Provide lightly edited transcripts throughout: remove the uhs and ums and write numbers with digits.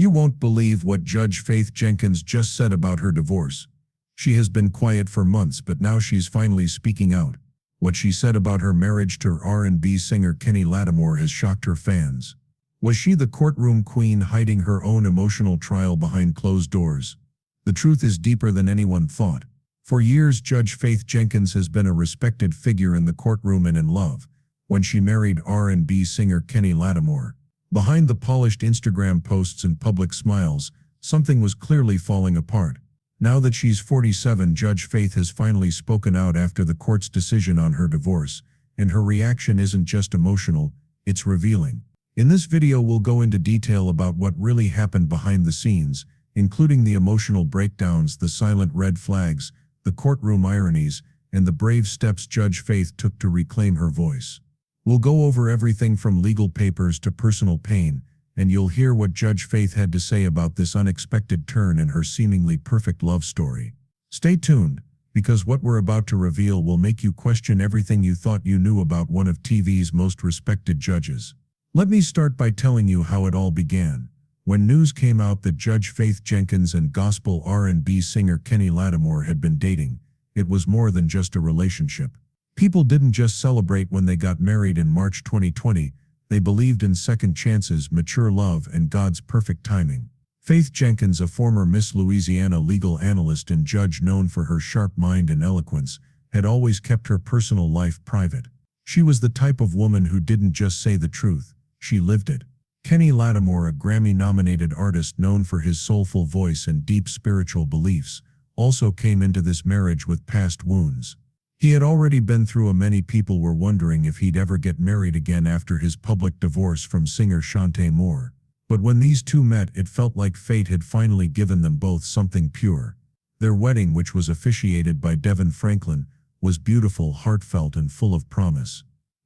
You won't believe what Judge Faith Jenkins just said about her divorce. She has been quiet for months, but now she's finally speaking out. What she said about her marriage to R&B singer Kenny Lattimore has shocked her fans. Was she the courtroom queen hiding her own emotional trial behind closed doors? The truth is deeper than anyone thought. For years, Judge Faith Jenkins has been a respected figure in the courtroom and in love. When she married R&B singer Kenny Lattimore, behind the polished Instagram posts and public smiles, something was clearly falling apart. Now that she's 47, Judge Faith has finally spoken out after the court's decision on her divorce, and her reaction isn't just emotional, it's revealing. In this video, we'll go into detail about what really happened behind the scenes, including the emotional breakdowns, the silent red flags, the courtroom ironies, and the brave steps Judge Faith took to reclaim her voice. We'll go over everything from legal papers to personal pain, and you'll hear what Judge Faith had to say about this unexpected turn in her seemingly perfect love story. Stay tuned, because what we're about to reveal will make you question everything you thought you knew about one of TV's most respected judges. Let me start by telling you how it all began. When news came out that Judge Faith Jenkins and gospel R&B singer Kenny Lattimore had been dating, it was more than just a relationship. People didn't just celebrate when they got married in March 2020, they believed in second chances, mature love, and God's perfect timing. Faith Jenkins, a former Miss Louisiana legal analyst and judge known for her sharp mind and eloquence, had always kept her personal life private. She was the type of woman who didn't just say the truth, she lived it. Kenny Lattimore, a Grammy-nominated artist known for his soulful voice and deep spiritual beliefs, also came into this marriage with past wounds. He had already been through a many people were wondering if he'd ever get married again after his public divorce from singer Chanté Moore. But when these two met, it felt like fate had finally given them both something pure. Their wedding, which was officiated by Devin Franklin, was beautiful, heartfelt, and full of promise.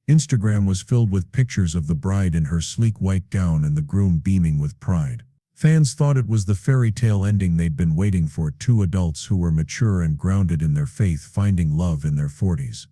Instagram was filled with pictures of the bride in her sleek white gown and the groom beaming with pride. Fans thought it was the fairy tale ending they'd been waiting for, two adults who were mature and grounded in their faith finding love in their 40s.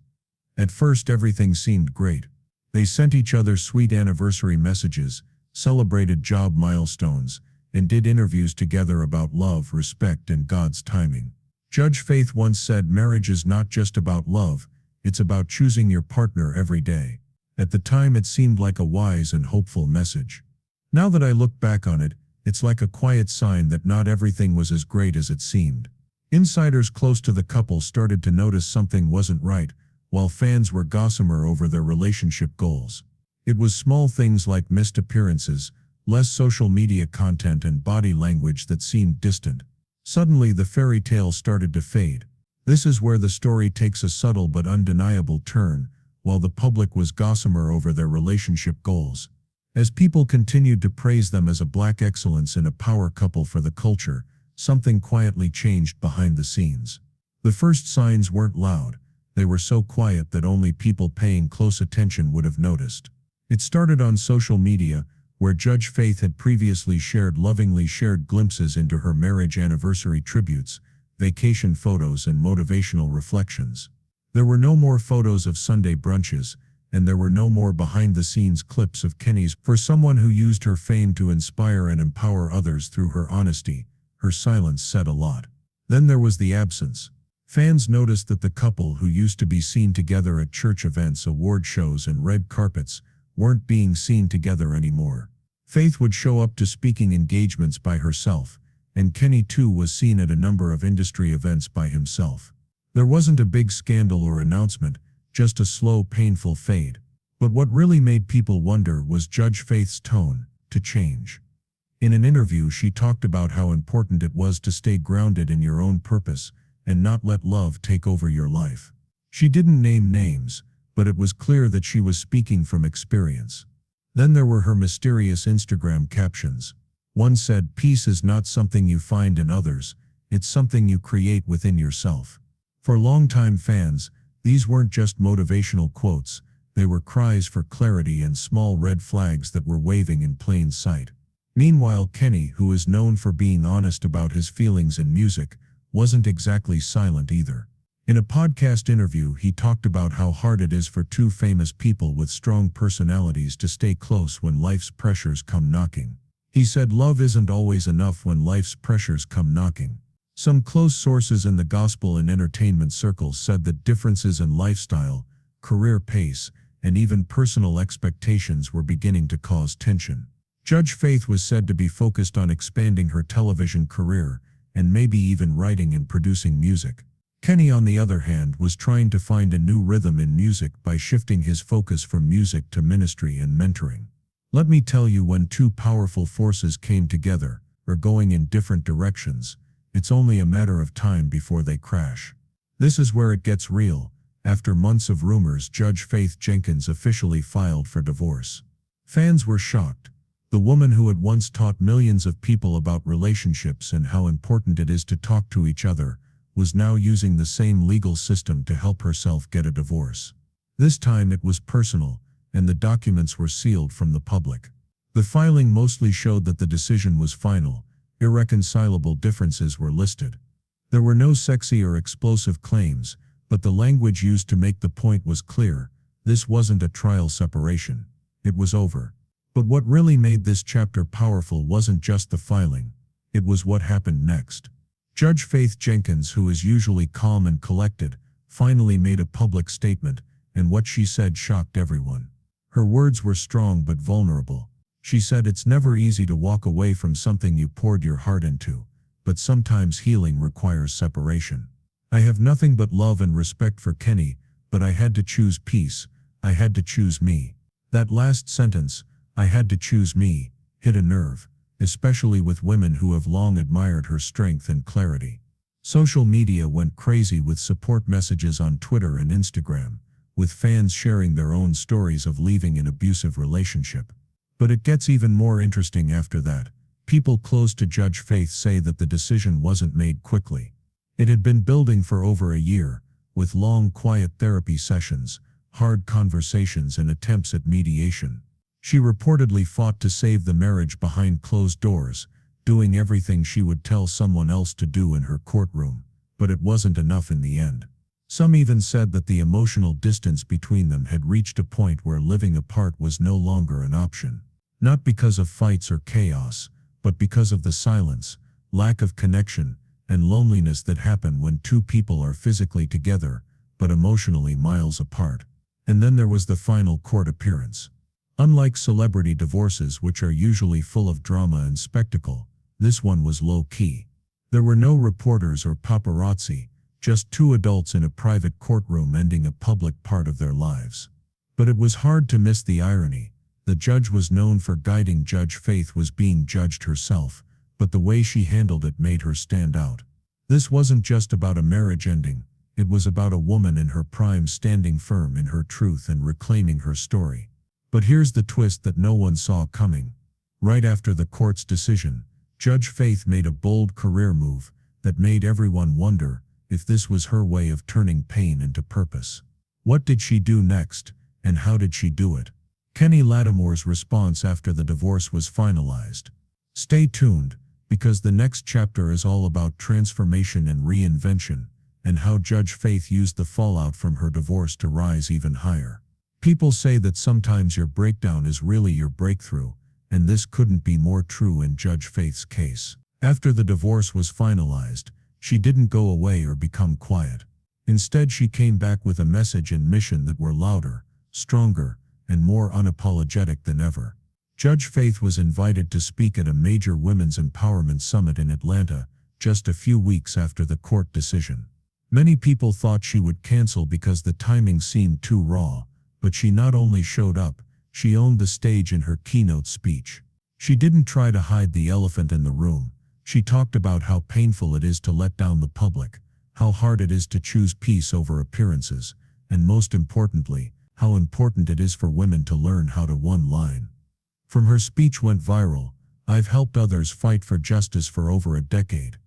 At first, everything seemed great. They sent each other sweet anniversary messages, celebrated job milestones, and did interviews together about love, respect, and God's timing. Judge Faith once said, "Marriage is not just about love, it's about choosing your partner every day." At the time, it seemed like a wise and hopeful message. Now that I look back on it, it's like a quiet sign that not everything was as great as it seemed. Insiders close to the couple started to notice something wasn't right, while fans were gossamer over their relationship goals. It was small things like missed appearances, less social media content, and body language that seemed distant. Suddenly, the fairy tale started to fade. This is where the story takes a subtle but undeniable turn, while the public was gossamer over their relationship goals. As people continued to praise them as a black excellence and a power couple for the culture, something quietly changed behind the scenes. The first signs weren't loud, they were so quiet that only people paying close attention would have noticed. It started on social media, where Judge Faith had previously lovingly shared glimpses into her marriage anniversary tributes, vacation photos, and motivational reflections. There were no more photos of Sunday brunches, and there were no more behind-the-scenes clips of Kenny's. For someone who used her fame to inspire and empower others through her honesty, her silence said a lot. Then there was the absence. Fans noticed that the couple, who used to be seen together at church events, award shows, and red carpets, weren't being seen together anymore. Faith would show up to speaking engagements by herself, and Kenny too was seen at a number of industry events by himself. There wasn't a big scandal or announcement, just a slow, painful fade. But what really made people wonder was Judge Faith's tone to change. In an interview, she talked about how important it was to stay grounded in your own purpose and not let love take over your life. She didn't name names, but it was clear that she was speaking from experience. Then there were her mysterious Instagram captions. One said, "Peace is not something you find in others, it's something you create within yourself." For longtime fans, these weren't just motivational quotes, they were cries for clarity and small red flags that were waving in plain sight. Meanwhile, Kenny, who is known for being honest about his feelings in music, wasn't exactly silent either. In a podcast interview, he talked about how hard it is for two famous people with strong personalities to stay close when life's pressures come knocking. He said love isn't always enough when life's pressures come knocking. Some close sources in the gospel and entertainment circles said that differences in lifestyle, career pace, and even personal expectations were beginning to cause tension. Judge Faith was said to be focused on expanding her television career and maybe even writing and producing music. Kenny, on the other hand, was trying to find a new rhythm in music by shifting his focus from music to ministry and mentoring. Let me tell you, when two powerful forces came together, or going in different directions, it's only a matter of time before they crash. This is where it gets real. After months of rumors, Judge Faith Jenkins officially filed for divorce. Fans were shocked. The woman who had once taught millions of people about relationships and how important it is to talk to each other was now using the same legal system to help herself get a divorce. This time it was personal, and the documents were sealed from the public. The filing mostly showed that the decision was final. Irreconcilable differences were listed. There were no sexy or explosive claims, but the language used to make the point was clear. This wasn't a trial separation. It was over. But what really made this chapter powerful wasn't just the filing. It was what happened next. Judge Faith Jenkins, who is usually calm and collected, finally made a public statement, and what she said shocked everyone. Her words were strong but vulnerable. She said, "It's never easy to walk away from something you poured your heart into, but sometimes healing requires separation. I have nothing but love and respect for Kenny, but I had to choose peace. I had to choose me." That last sentence, "I had to choose me," hit a nerve, especially with women who have long admired her strength and clarity. Social media went crazy with support messages on Twitter and Instagram, with fans sharing their own stories of leaving an abusive relationship. But it gets even more interesting after that. People close to Judge Faith say that the decision wasn't made quickly. It had been building for over a year, with long, quiet therapy sessions, hard conversations, and attempts at mediation. She reportedly fought to save the marriage behind closed doors, doing everything she would tell someone else to do in her courtroom, but it wasn't enough in the end. Some even said that the emotional distance between them had reached a point where living apart was no longer an option. Not because of fights or chaos, but because of the silence, lack of connection, and loneliness that happen when two people are physically together, but emotionally miles apart. And then there was the final court appearance. Unlike celebrity divorces, which are usually full of drama and spectacle, this one was low-key. There were no reporters or paparazzi, just two adults in a private courtroom ending a public part of their lives. But it was hard to miss the irony. The judge was known for guiding. Judge Faith was being judged herself, but the way she handled it made her stand out. This wasn't just about a marriage ending. It was about a woman in her prime standing firm in her truth and reclaiming her story. But here's the twist that no one saw coming. Right after the court's decision, Judge Faith made a bold career move that made everyone wonder if this was her way of turning pain into purpose. What did she do next, and how did she do it? Kenny Lattimore's response after the divorce was finalized. Stay tuned, because the next chapter is all about transformation and reinvention, and how Judge Faith used the fallout from her divorce to rise even higher. People say that sometimes your breakdown is really your breakthrough, and this couldn't be more true in Judge Faith's case. After the divorce was finalized, she didn't go away or become quiet. Instead, she came back with a message and mission that were louder, stronger, and more unapologetic than ever. Judge Faith was invited to speak at a major women's empowerment summit in Atlanta, just a few weeks after the court decision. Many people thought she would cancel because the timing seemed too raw, but she not only showed up, she owned the stage in her keynote speech. She didn't try to hide the elephant in the room. She talked about how painful it is to let down the public, how hard it is to choose peace over appearances, and most importantly, how important it is for women to learn how to one line. From her speech went viral, "I've helped others fight for justice for over a decade.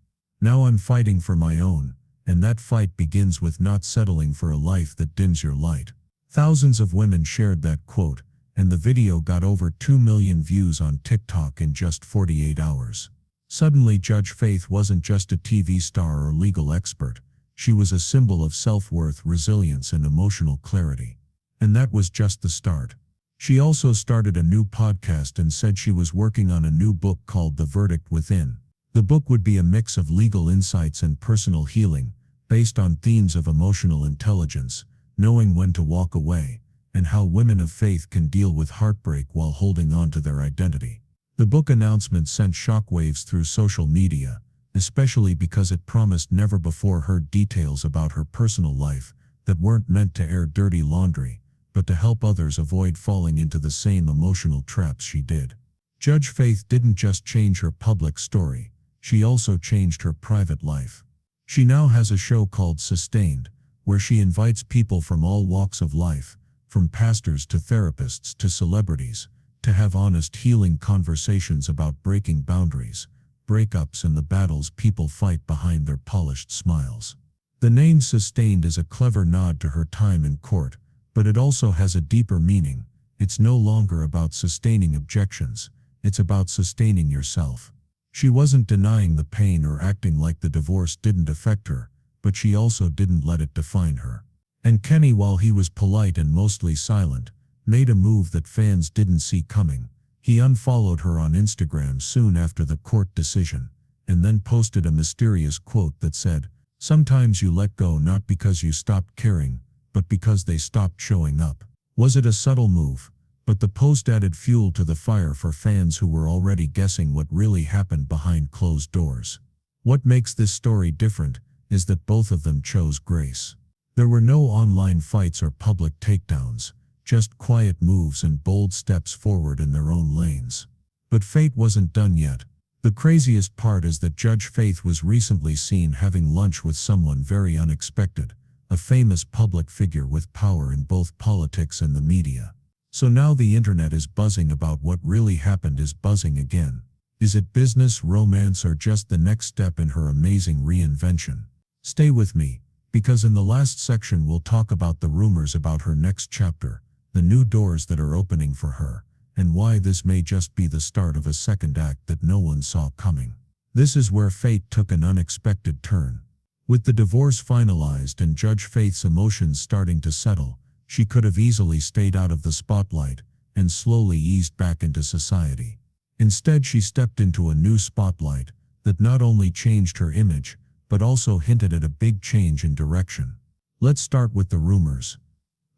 Now I'm fighting for my own, and that fight begins with not settling for a life that dims your light." Thousands of women shared that quote, and the video got over 2 million views on TikTok in just 48 hours. Suddenly, Judge Faith wasn't just a TV star or legal expert. She was a symbol of self-worth, resilience, and emotional clarity. And that was just the start. She also started a new podcast and said she was working on a new book called The Verdict Within. The book would be a mix of legal insights and personal healing, based on themes of emotional intelligence, knowing when to walk away, and how women of faith can deal with heartbreak while holding on to their identity. The book announcement sent shockwaves through social media, especially because it promised never-before-heard details about her personal life that weren't meant to air dirty laundry, but to help others avoid falling into the same emotional traps she did. Judge Faith didn't just change her public story, she also changed her private life. She now has a show called Sustained, where she invites people from all walks of life, from pastors to therapists to celebrities, to have honest healing conversations about breaking boundaries, breakups and the battles people fight behind their polished smiles. The name Sustained is a clever nod to her time in court, but it also has a deeper meaning. It's no longer about sustaining objections, it's about sustaining yourself. She wasn't denying the pain or acting like the divorce didn't affect her, but she also didn't let it define her. And Kenny, while he was polite and mostly silent, made a move that fans didn't see coming. He unfollowed her on Instagram soon after the court decision, and then posted a mysterious quote that said, "Sometimes you let go not because you stopped caring, but because they stopped showing up." Was it a subtle move? But the post added fuel to the fire for fans who were already guessing what really happened behind closed doors. What makes this story different is that both of them chose grace. There were no online fights or public takedowns, just quiet moves and bold steps forward in their own lanes. But fate wasn't done yet. The craziest part is that Judge Faith was recently seen having lunch with someone very unexpected, a famous public figure with power in both politics and the media. So now the internet is buzzing about what really happened is buzzing again. Is it business, romance, or just the next step in her amazing reinvention? Stay with me, because in the last section we'll talk about the rumors about her next chapter, the new doors that are opening for her, and why this may just be the start of a second act that no one saw coming. This is where fate took an unexpected turn. With the divorce finalized and Judge Faith's emotions starting to settle, she could have easily stayed out of the spotlight and slowly eased back into society. Instead, she stepped into a new spotlight that not only changed her image, but also hinted at a big change in direction. Let's start with the rumors.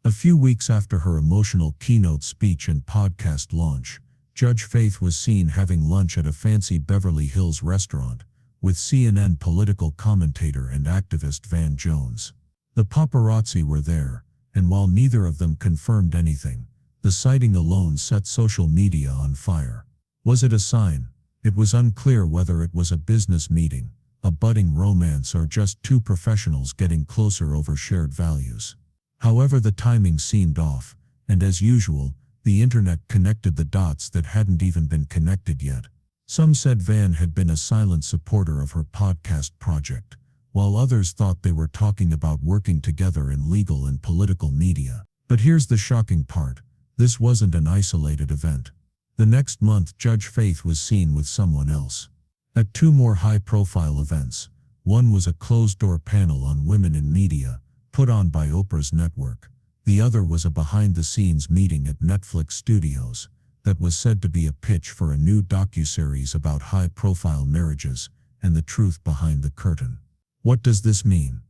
A few weeks after her emotional keynote speech and podcast launch, Judge Faith was seen having lunch at a fancy Beverly Hills restaurant with CNN political commentator and activist Van Jones. The paparazzi were there, and while neither of them confirmed anything, the sighting alone set social media on fire. Was it a sign? It was unclear whether it was a business meeting, a budding romance, or just two professionals getting closer over shared values. However, the timing seemed off, and as usual, the internet connected the dots that hadn't even been connected yet. Some said Van had been a silent supporter of her podcast project, while others thought they were talking about working together in legal and political media. But here's the shocking part. This wasn't an isolated event. The next month, Judge Faith was seen with someone else. At two more high-profile events. One was a closed-door panel on women in media, put on by Oprah's network. The other was a behind-the-scenes meeting at Netflix Studios that was said to be a pitch for a new docuseries about high-profile marriages and the truth behind the curtain. What does this mean?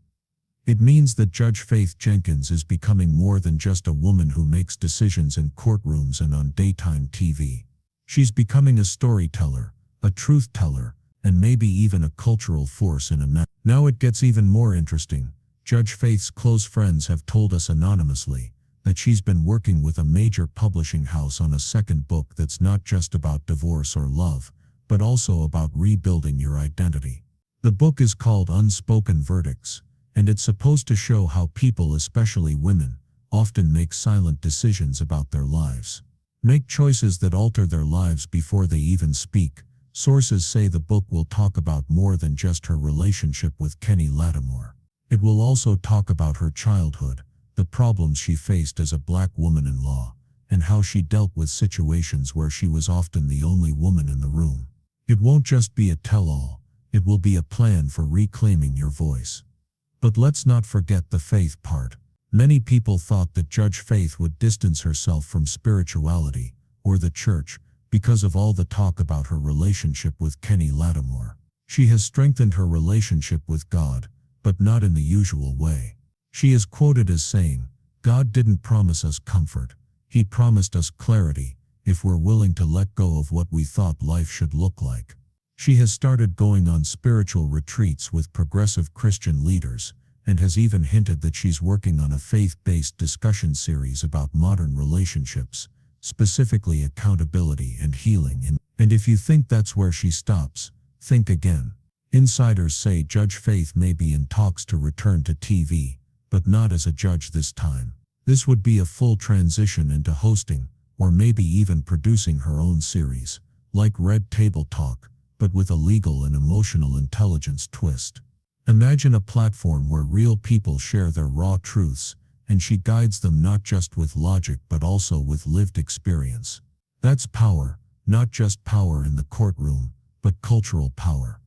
It means that Judge Faith Jenkins is becoming more than just a woman who makes decisions in courtrooms and on daytime TV. She's becoming a storyteller, a truth teller, and maybe even a cultural force in a mess. Now it gets even more interesting. Judge Faith's close friends have told us anonymously that she's been working with a major publishing house on a second book that's not just about divorce or love, but also about rebuilding your identity. The book is called Unspoken Verdicts, and it's supposed to show how people, especially women, often make silent decisions about their lives. Make choices that alter their lives before they even speak. Sources say the book will talk about more than just her relationship with Kenny Lattimore. It will also talk about her childhood, the problems she faced as a black woman in law, and how she dealt with situations where she was often the only woman in the room. It won't just be a tell-all. It will be a plan for reclaiming your voice. But let's not forget the faith part. Many people thought that Judge Faith would distance herself from spirituality or the church because of all the talk about her relationship with Kenny Lattimore. She has strengthened her relationship with God, but not in the usual way. She is quoted as saying, "God didn't promise us comfort. He promised us clarity if we're willing to let go of what we thought life should look like." She has started going on spiritual retreats with progressive Christian leaders and has even hinted that she's working on a faith-based discussion series about modern relationships, specifically accountability and healing. And if you think that's where she stops, think again. Insiders say Judge Faith may be in talks to return to TV, but not as a judge this time. This would be a full transition into hosting, or maybe even producing her own series, like Red Table Talk, but with a legal and emotional intelligence twist. Imagine a platform where real people share their raw truths, and she guides them not just with logic but also with lived experience. That's power, not just power in the courtroom, but cultural power.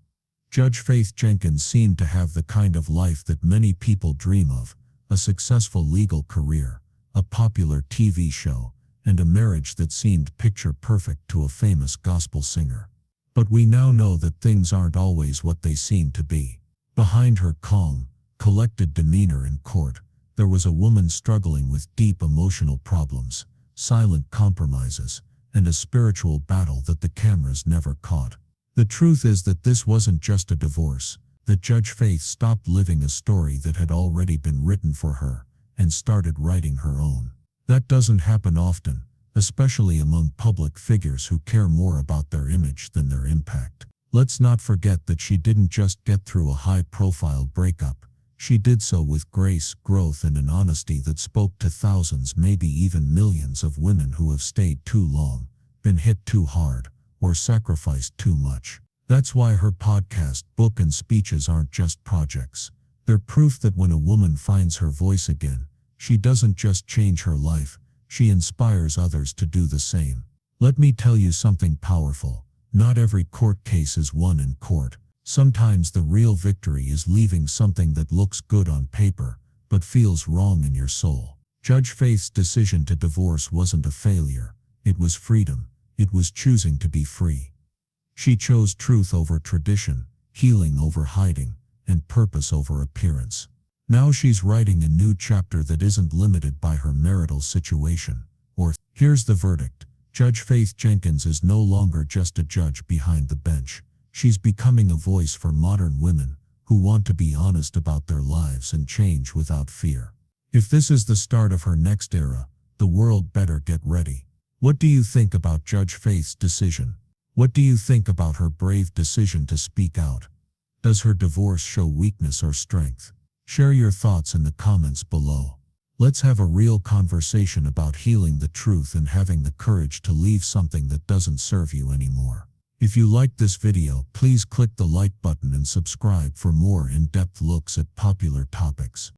Judge Faith Jenkins seemed to have the kind of life that many people dream of: a successful legal career, a popular TV show, and a marriage that seemed picture-perfect to a famous gospel singer. But we now know that things aren't always what they seem to be. Behind her calm, collected demeanor in court, there was a woman struggling with deep emotional problems, silent compromises, and a spiritual battle that the cameras never caught. The truth is that this wasn't just a divorce, that Judge Faith stopped living a story that had already been written for her and started writing her own. That doesn't happen often, especially among public figures who care more about their image than their impact. Let's not forget that she didn't just get through a high-profile breakup. She did so with grace, growth, and an honesty that spoke to thousands, maybe even millions of women who have stayed too long, been hit too hard, or sacrificed too much. That's why her podcast, book, and speeches aren't just projects. They're proof that when a woman finds her voice again, she doesn't just change her life, she inspires others to do the same. Let me tell you something powerful. Not every court case is won in court. Sometimes the real victory is leaving something that looks good on paper, but feels wrong in your soul. Judge Faith's decision to divorce wasn't a failure. It was freedom. It was choosing to be free. She chose truth over tradition, healing over hiding, and purpose over appearance. Now she's writing a new chapter that isn't limited by her marital situation. Here's the verdict. Judge Faith Jenkins is no longer just a judge behind the bench. She's becoming a voice for modern women who want to be honest about their lives and change without fear. If this is the start of her next era, the world better get ready. What do you think about Judge Faith's decision? What do you think about her brave decision to speak out? Does her divorce show weakness or strength? Share your thoughts in the comments below. Let's have a real conversation about healing the truth and having the courage to leave something that doesn't serve you anymore. If you liked this video, please click the like button and subscribe for more in-depth looks at popular topics.